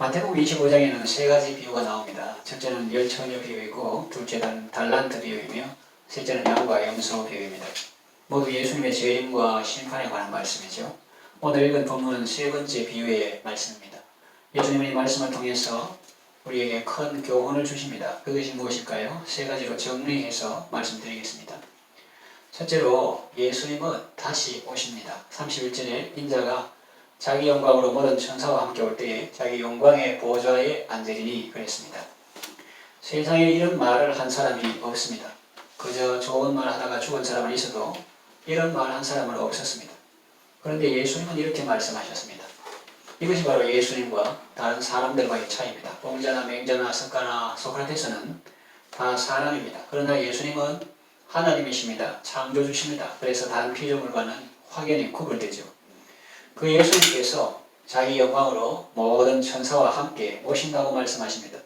마태복음 25장에는 세 가지 비유가 나옵니다. 첫째는 열처녀 비유이고, 둘째는 달란트 비유이며, 셋째는 양과 염소 비유입니다. 모두 예수님의 재림과 심판에 관한 말씀이죠. 오늘 읽은 본문은 세 번째 비유의 말씀입니다. 예수님은 이 말씀을 통해서 우리에게 큰 교훈을 주십니다. 그것이 무엇일까요? 세 가지로 정리해서 말씀드리겠습니다. 첫째로 예수님은 다시 오십니다. 31절에 인자가 자기 영광으로 모든 천사와 함께 올 때에 자기 영광의 보좌에 앉으리니 그랬습니다. 세상에 이런 말을 한 사람이 없습니다. 그저 좋은 말 하다가 죽은 사람은 있어도 이런 말 한 사람은 없었습니다. 그런데 예수님은 이렇게 말씀하셨습니다. 이것이 바로 예수님과 다른 사람들과의 차이입니다. 공자나 맹자나 석가나 소크라테스는 다 사람입니다. 그러나 예수님은 하나님이십니다. 창조주십니다. 그래서 다른 피조물과는 확연히 구별되죠. 그 예수님께서 자기 영광으로 모든 천사와 함께 오신다고 말씀하십니다.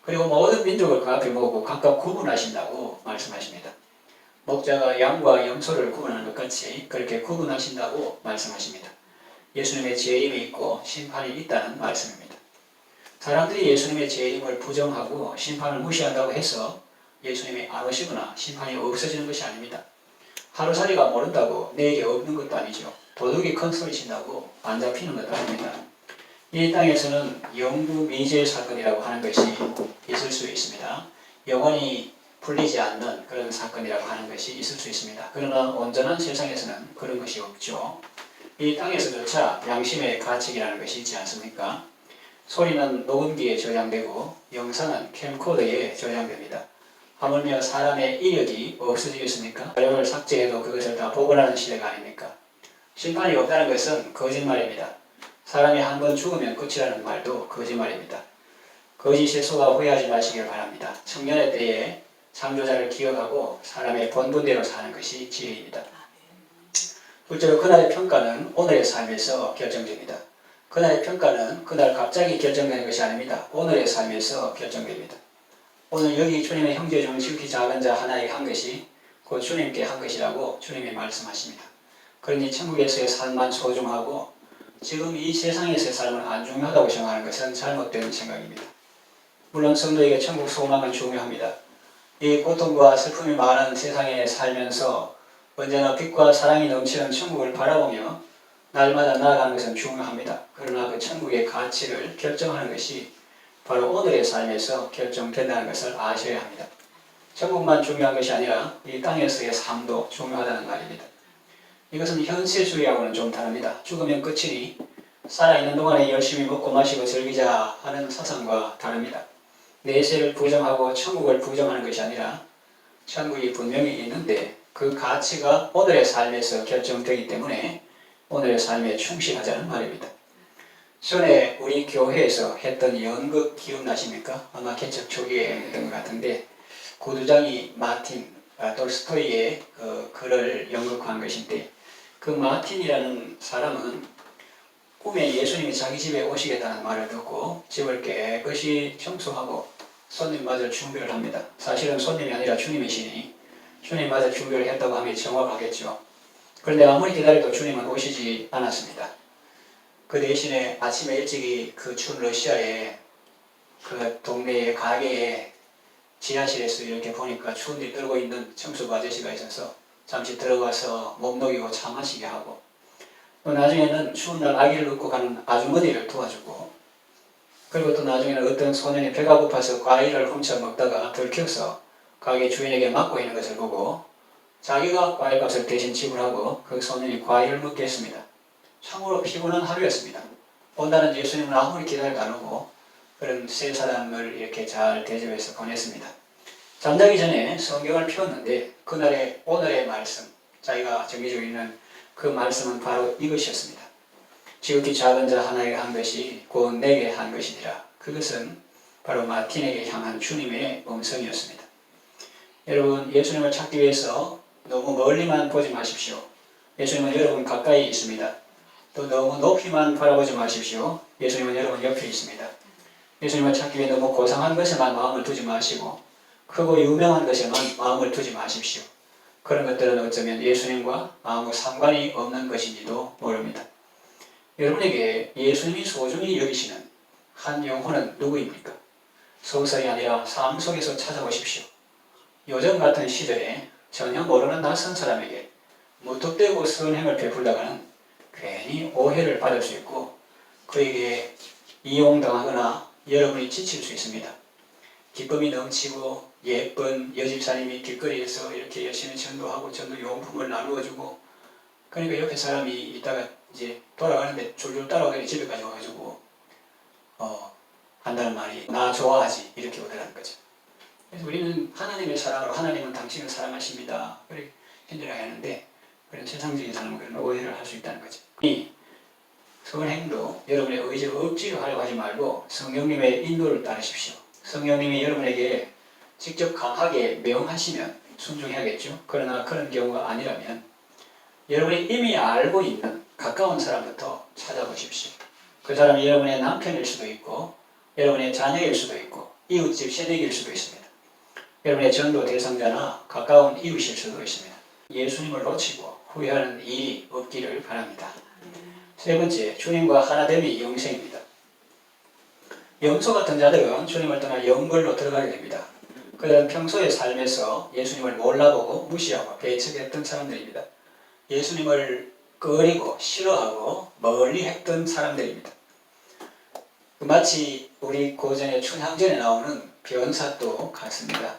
그리고 모든 민족을 그 앞에 모으고 각각 구분하신다고 말씀하십니다. 목자가 양과 염소를 구분하는 것 같이 그렇게 구분하신다고 말씀하십니다. 예수님의 재림이 있고 심판이 있다는 말씀입니다. 사람들이 예수님의 재림을 부정하고 심판을 무시한다고 해서 예수님이 안 오시거나 심판이 없어지는 것이 아닙니다. 하루살이가 모른다고 내일이 없는 것도 아니죠. 도둑이 큰 소리 친다고 안 잡히는 것도 아닙니다. 이 땅에서는 영구미제 사건이라고 하는 것이 있을 수 있습니다. 영원히 풀리지 않는 그런 사건이라고 하는 것이 있을 수 있습니다. 그러나 온전한 세상에서는 그런 것이 없죠. 이 땅에서조차 양심의 가책이라는 것이 있지 않습니까? 소리는 녹음기에 저장되고 영상은 캠코더에 저장됩니다. 하물며 사람의 이력이 없어지겠습니까? 자료를 삭제해도 그것을 다 복원하는 시대가 아닙니까? 심판이 없다는 것은 거짓말입니다. 사람이 한 번 죽으면 끝이라는 말도 거짓말입니다. 거짓에 속아 후회하지 마시길 바랍니다. 청년의 때에 창조자를 기억하고 사람의 본분대로 사는 것이 지혜입니다. 둘째로 그날의 평가는 오늘의 삶에서 결정됩니다. 그날의 평가는 그날 갑자기 결정되는 것이 아닙니다. 오늘의 삶에서 결정됩니다. 오늘 여기 주님의 형제 중 지극히 작은 자 하나에게 한 것이 곧 주님께 한 것이라고 주님이 말씀하십니다. 그러니 천국에서의 삶만 소중하고 지금 이 세상에서의 삶은 안 중요하다고 생각하는 것은 잘못된 생각입니다. 물론 성도에게 천국 소망은 중요합니다. 이 고통과 슬픔이 많은 세상에 살면서 언제나 빛과 사랑이 넘치는 천국을 바라보며 날마다 나아가는 것은 중요합니다. 그러나 그 천국의 가치를 결정하는 것이 바로 오늘의 삶에서 결정된다는 것을 아셔야 합니다. 천국만 중요한 것이 아니라 이 땅에서의 삶도 중요하다는 말입니다. 이것은 현세주의하고는 좀 다릅니다. 죽으면 끝이니 살아있는 동안에 열심히 먹고 마시고 즐기자 하는 사상과 다릅니다. 내세를 부정하고 천국을 부정하는 것이 아니라 천국이 분명히 있는데 그 가치가 오늘의 삶에서 결정되기 때문에 오늘의 삶에 충실하자는 말입니다. 전에 우리 교회에서 했던 연극 기억나십니까? 아마 개척 초기에 했던 것 같은데 고두장이 마틴 돌스토이의 글을 연극한 것인데 그 마틴이라는 사람은 꿈에 예수님이 자기 집에 오시겠다는 말을 듣고 집을 깨끗이 청소하고 손님 맞을 준비를 합니다. 사실은 손님이 아니라 주님이시니 주님 맞을 준비를 했다고 하면 정확하겠죠. 그런데 아무리 기다려도 주님은 오시지 않았습니다. 그 대신에 아침에 일찍이 그 추운 러시아에 그 동네의 가게에 지하실에서 이렇게 보니까 추운 데 떨고 있는 청소부 아저씨가 있어서 잠시 들어가서 몸 녹이고 차 마시게 하고 또 나중에는 추운 날 아기를 놓고 가는 아주머니를 도와주고 그리고 또 나중에는 어떤 소년이 배가 고파서 과일을 훔쳐 먹다가 들켜서 가게 주인에게 맞고 있는 것을 보고 자기가 과일값을 대신 지불하고 그 소년이 과일을 먹게 했습니다. 참으로 피곤한 하루였습니다. 온다는 예수님은 아무리 기다려도 안 오고 그런 세 사람을 이렇게 잘 대접해서 보냈습니다. 잠자기 전에 성경을 펴었는데 그날의 오늘의 말씀 자기가 정해지고 있는 그 말씀은 바로 이것이었습니다. 지극히 작은 자 하나에게 한 것이 곧 내게 한 것이니라. 그것은 바로 마틴에게 향한 주님의 음성이었습니다. 여러분 예수님을 찾기 위해서 너무 멀리만 보지 마십시오. 예수님은 여러분 가까이 있습니다. 또 너무 높이만 바라보지 마십시오. 예수님은 여러분 옆에 있습니다. 예수님을 찾기 위해 너무 고상한 것에만 마음을 두지 마시고 크고 유명한 것에만 마음을 두지 마십시오. 그런 것들은 어쩌면 예수님과 아무 상관이 없는 것인지도 모릅니다. 여러분에게 예수님이 소중히 여기시는 한 영혼은 누구입니까? 소설이 아니라 삶 속에서 찾아보십시오. 요즘 같은 시절에 전혀 모르는 낯선 사람에게 무턱대고 선행을 베풀다가는 괜히 오해를 받을 수 있고 그에게 이용당하거나 여러분이 지칠 수 있습니다. 기쁨이 넘치고 예쁜 여집사님이 길거리에서 이렇게 열심히 전도하고 전도 용품을 나누어주고 그러니까 옆에 사람이 있다가 이제 돌아가는데 줄줄 따라오더니 집에까지 와가지고 한다는 말이 나 좋아하지 이렇게 오더라는 거죠. 그래서 우리는 하나님의 사랑으로 하나님은 당신을 사랑하십니다. 그렇게 현존하게 하는데 그런 세상적인 사람은 그런 오해를 할 수 있다는 거죠. 이 선행도 여러분의 의지로 억지로 하려고 하지 말고 성령님의 인도를 따르십시오. 성령님이 여러분에게 직접 강하게 명하시면 순종해야겠죠. 그러나 그런 경우가 아니라면 여러분이 이미 알고 있는 가까운 사람부터 찾아보십시오. 그 사람이 여러분의 남편일 수도 있고 여러분의 자녀일 수도 있고 이웃집 새댁일 수도 있습니다. 여러분의 전도 대상자나 가까운 이웃일 수도 있습니다. 예수님을 놓치고 후회하는 일이 없기를 바랍니다. 세 번째, 주님과 하나됨이 영생입니다. 염소 같은 자들은 주님을 떠나 영벌로 들어가게 됩니다. 그들은 평소의 삶에서 예수님을 몰라보고 무시하고 배척했던 사람들입니다. 예수님을 꺼리고 싫어하고 멀리 했던 사람들입니다. 마치 우리 고전의 춘향전에 나오는 변사도 같습니다.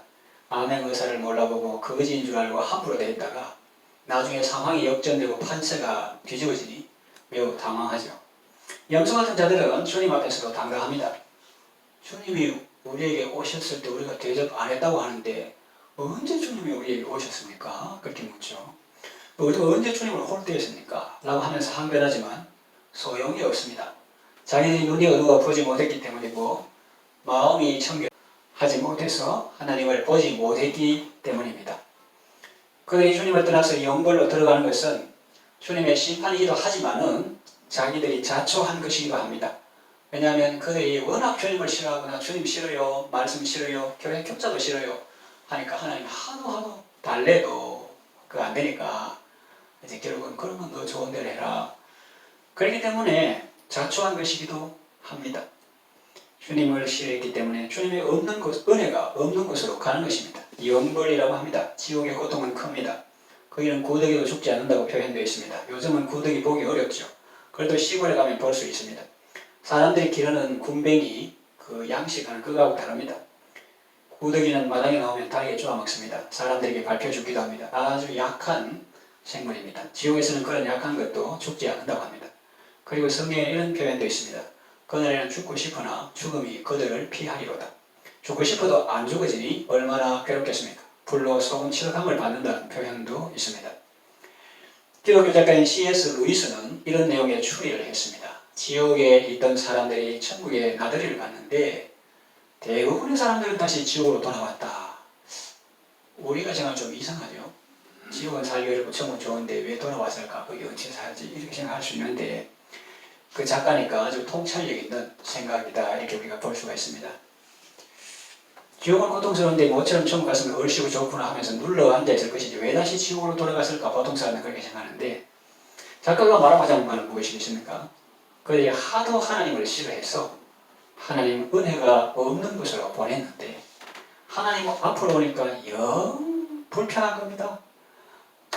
암행 의사를 몰라보고 거지인 줄 알고 함부로 대했다가 나중에 상황이 역전되고 판세가 뒤집어지니 매우 당황하죠. 염소 같은 자들은 주님 앞에서도 당당합니다. 주님이 우리에게 오셨을 때 우리가 대접 안 했다고 하는데 언제 주님이 우리에게 오셨습니까? 그렇게 묻죠. 우리가 언제 주님을 홀대했습니까? 라고 하면서 항변하지만 소용이 없습니다. 자기들이 눈이 어두워 보지 못했기 때문이고 마음이 청결하지 못해서 하나님을 보지 못했기 때문입니다. 그들이 주님을 떠나서 영벌로 들어가는 것은 주님의 심판이기도 하지만은 자기들이 자초한 것이기도 합니다. 왜냐하면 그들이 워낙 주님을 싫어하거나 주님 싫어요, 말씀 싫어요, 교회 격자도 싫어요 하니까 하나님 하도 달래도 그거 안 되니까 이제 결국은 그러면 너 좋은 대로 해라. 그렇기 때문에 자초한 것이기도 합니다. 주님을 싫어했기 때문에 주님의 없는 것, 은혜가 없는 곳으로 가는 것입니다. 영벌이라고 합니다. 지옥의 고통은 큽니다. 거기는 구더기도 죽지 않는다고 표현되어 있습니다. 요즘은 구더기 보기 어렵죠. 그래도 시골에 가면 볼 수 있습니다. 사람들이 기르는 군뱅이 그 양식하는 그거하고 다릅니다. 구더기는 마당에 나오면 다리에 쪼아 먹습니다. 사람들에게 밟혀 죽기도 합니다. 아주 약한 생물입니다. 지옥에서는 그런 약한 것도 죽지 않는다고 합니다. 그리고 성경에 이런 표현도 있습니다. 그날에는 죽고 싶으나 죽음이 그들을 피하리로다. 죽고 싶어도 안 죽어지니 얼마나 괴롭겠습니까? 불로 소금 치덕함을 받는다는 표현도 있습니다. 기독교 작가인 C.S. 루이스는 이런 내용의 추리를 했습니다. 지옥에 있던 사람들이 천국에 나들이를 갔는데 대부분의 사람들은 다시 지옥으로 돌아왔다. 우리가 생각하면 좀 이상하죠. 지옥은 살기 어렵고 천국은 좋은데 왜 돌아왔을까? 거기 언제 살지? 이렇게 생각할 수 있는데 그 작가니까 아주 통찰력 있는 생각이다. 이렇게 우리가 볼 수가 있습니다. 지옥은 고통스러운데 모처럼 천국 갔으면 얼씨구 좋구나 하면서 눌러 앉아있을 것이지 왜 다시 지옥으로 돌아갔을까? 보통 사람은 그렇게 생각하는데 작가가 말하자는 말은 무엇이겠습니까? 그들이 하도 하나님을 싫어해서 하나님 은혜가 없는 곳으로 보냈는데 하나님 앞으로 오니까 영 불편한 겁니다.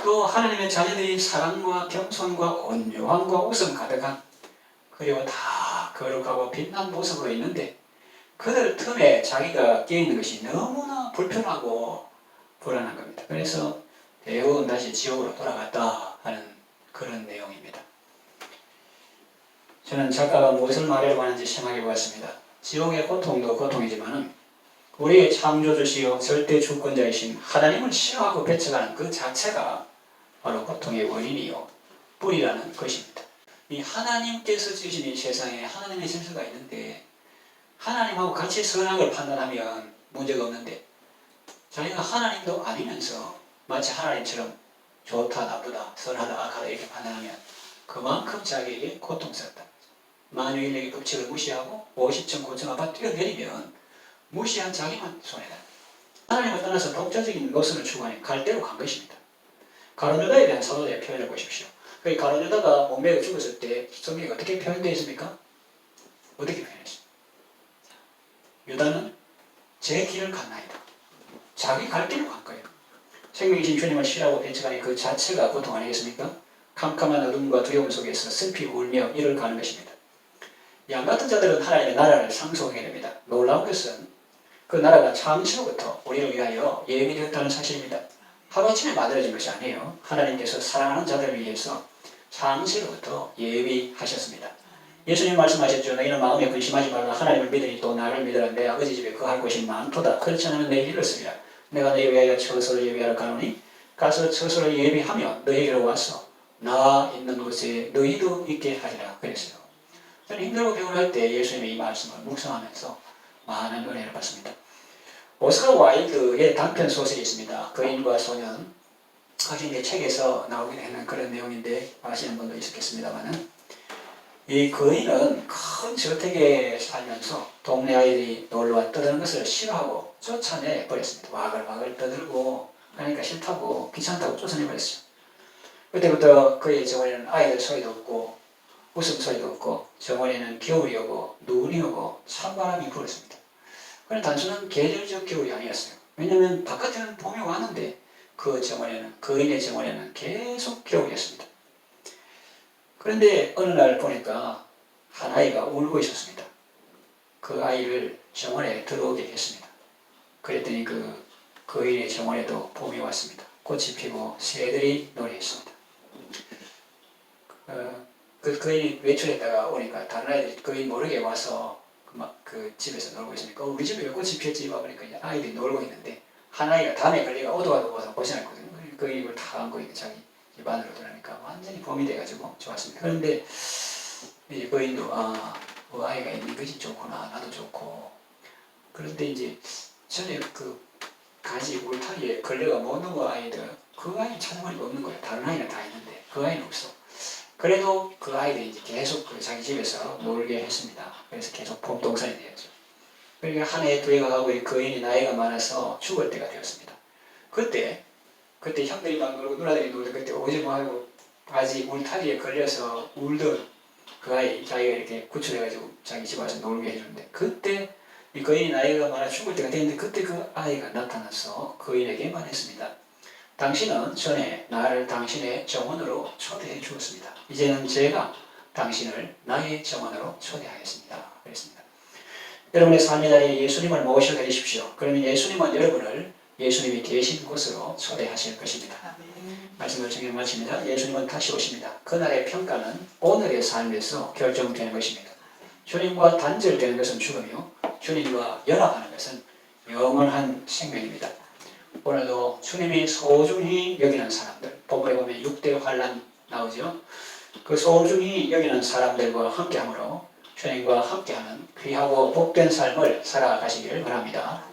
또 하나님의 자녀들이 사랑과 겸손과 온유함과 웃음 가득한 그리고 다 거룩하고 빛난 모습으로 있는데 그들 틈에 자기가 끼어있는 것이 너무나 불편하고 불안한 겁니다. 그래서 대부분 다시 지옥으로 돌아갔다 하는 그런 내용입니다. 저는 작가가 무엇을 말하려고 하는지 생각해 보았습니다. 지옥의 고통도 고통이지만 우리의 창조주시요 절대 주권자이신 하나님을 싫어하고 배척하는 그 자체가 바로 고통의 원인이요 뿌리라는 것입니다. 이 하나님께서 지으신 이 세상에 하나님의 질서가 있는데 하나님하고 같이 선악을 판단하면 문제가 없는데 자기가 하나님도 아니면서 마치 하나님처럼 좋다 나쁘다 선하다 악하다 이렇게 판단하면 그만큼 자기에게 고통스럽다. 만유인에게 법칙을 무시하고 50층 고층 아파트 뛰어내리면 무시한 자기만 손해다. 하나님을 떠나서 독자적인 노선을 추구하니 갈대로 간 것입니다. 가룟유다에 대한 사도의 표현을 보십시오. 그 가룟유다가 몸매가 죽었을 때 성경이 어떻게 표현되어 있습니까? 어떻게 표현했습니까? 유다는 제 길을 갔나이다. 자기 갈 길을 간 거예요. 생명이신 주님을 싫어하고 배척하는 그 자체가 고통 아니겠습니까? 캄캄한 어둠과 두려움 속에서 슬피 울며 이를 가는 것입니다. 양 같은 자들은 하나님의 나라를 상속하게 됩니다. 놀라운 것은 그 나라가 창세로부터 우리를 위하여 예비되었다는 사실입니다. 하루아침에 만들어진 것이 아니에요. 하나님께서 사랑하는 자들을 위해서 창세로부터 예비하셨습니다. 예수님 말씀하셨죠. 너희는 마음에 근심하지 말라. 하나님을 믿으니 또 나를 믿으라. 내 아버지 집에 거할 곳이 많도다. 그렇지 않으면 내 일을 쓰리라. 내가 너희 위하여 처소를 예비하러 가노니 가서 처소를 예비하며 너희에게로 와서 나 있는 곳에 너희도 있게 하리라. 그랬어요. 저는 힘들고 배우할 때 예수님의 이 말씀을 묵상하면서 많은 은혜를 받습니다. 오스카 와일드의 단편 소설이 있습니다. 거인과 소년. 사실 이제 책에서 나오게 되는 그런 내용인데 아시는 분도 있었겠습니다만은 이 거인은 큰 저택에 살면서 동네 아이들이 놀러와 떠드는 것을 싫어하고 쫓아내 버렸습니다. 와글와글 떠들고 하니까 싫다고 귀찮다고 쫓아내 버렸어요. 그때부터 그의 정원에는 아이들 소리도 없고 웃음소리도 없고 정원에는 겨울이 오고 눈이 오고 찬바람이 불었습니다. 그건 단순한 계절적 겨울이 아니었어요. 왜냐하면 바깥에는 봄이 왔는데 그 정원에는, 거인의 정원에는 계속 겨울이었습니다. 그런데 어느 날 보니까 한 아이가 울고 있었습니다. 그 아이를 정원에 들어오게 했습니다. 그랬더니 그 거인의 정원에도 봄이 왔습니다. 꽃이 피고 새들이 노래했습니다. 그 거인이 외출했다가 오니까 다른 아이들이 거인 모르게 와서 그 집에서 놀고 있으니까 우리 집에 왜 꽃이 피었지? 보니까 이제 아이들이 놀고 있는데 한 아이가 담에 걸리가 오도가도 고생했거든요. 그 입을 다 안고 있는 자기 집 안으로 들어가니까 완전히 봄이 돼가지고 좋았습니다. 그런데 이제 거인도 그 아이가 있는 것이 좋구나, 나도 좋고. 그런데 이제 전에 그 가지 울타리에 걸려가 못 넘어 아이들 그 아이는 찾아보니까 없는 거예요. 다른 아이는 다 있는데 그 아이는 없어. 그래도 그 아이들이 이제 계속 그 자기 집에서 놀게 했습니다. 그래서 계속 봄동산이 되었죠. 그러니까 한 해 두 해가 가고 이 거인이 나이가 많아서 죽을 때가 되었습니다. 그때 형들이 막 놀고 누나들이 놀고 그때 오지 말고 가지 울타리에 걸려서 울던 그 아이 자기가 이렇게 구출해가지고 자기 집 와서 놀게 해주는데 그때 이 거인이 나이가 많아 죽을 때가 됐는데 그때 그 아이가 나타나서 거인에게 말했습니다. 당신은 전에 나를 당신의 정원으로 초대해 주었습니다. 이제는 제가 당신을 나의 정원으로 초대하겠습니다. 그랬습니다. 여러분의 삶의 자리에 예수님을 모셔드리십시오. 그러면 예수님은 여러분을 예수님이 계신 곳으로 초대하실 것입니다. 말씀을 정해 마칩니다. 예수님은 다시 오십니다. 그날의 평가는 오늘의 삶에서 결정되는 것입니다. 주님과 단절되는 것은 죽음이요. 주님과 연합하는 것은 영원한 생명입니다. 오늘도 주님이 소중히 여기는 사람들, 본문에 보면 6대 환란 나오죠. 그 소중히 여기는 사람들과 함께함으로 주님과 함께하는 귀하고 복된 삶을 살아가시기를 바랍니다.